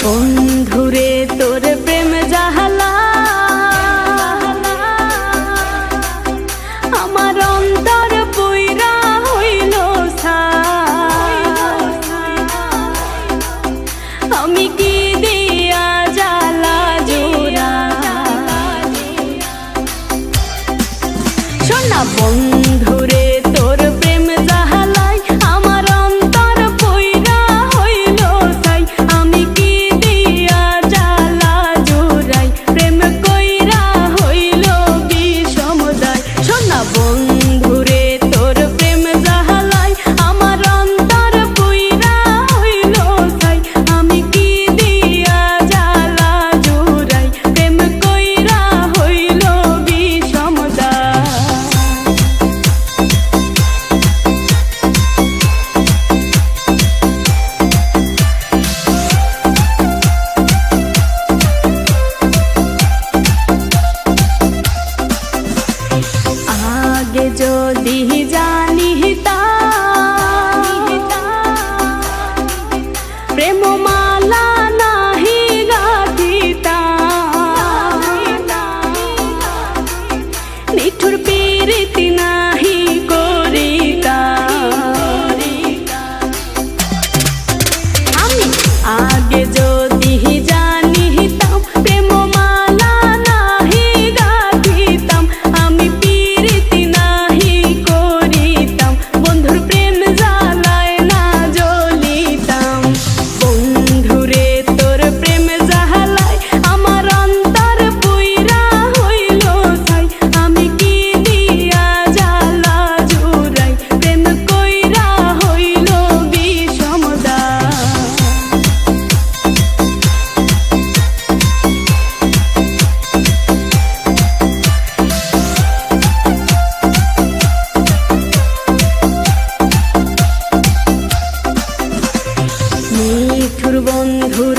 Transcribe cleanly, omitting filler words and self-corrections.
বন্ধুরে তোর প্রেম জাহালা আমার অন্তর পুইরা হইল আমি কি দিয়া জ্বালা জোড়া শোনা বন্ধুরে তোর প্রেম জাহালাই আমার অন্তর পুইরা হইল ছাই আমি কি দিয়া জ্বালা জোড়াই প্রেম কইরা হইল বিষমদায় শোনা বন্ধুরে তোর প্রেম জাহালাই আমার অন্তর পুইরা হইল ছাই আমি কি দিয়া জ্বালা জোড়াই প্রেম কইরা হইল বিষমদায় আগে যদি জানিতাম প্রেম মালা নাহি গাঁথিতাম নিঠুর প্রীতি নাহি করিতাম আমি আগে যদি জানিতাম প্রেম মালা নাহি গাঁথিতাম আমি প্রীতি নাহি করিতাম বন্ধুর প্রেম জ্বালায় না জ্বলিতাম বন্ধুরে তোর প্রেম জ্বালায় আমার অন্তর পুইরা হইল ছাই আমি কি দিয়া জ্বালা জোড়াই প্রেম কইরা হইল বিষমদায় নিঠুর বন্ধুর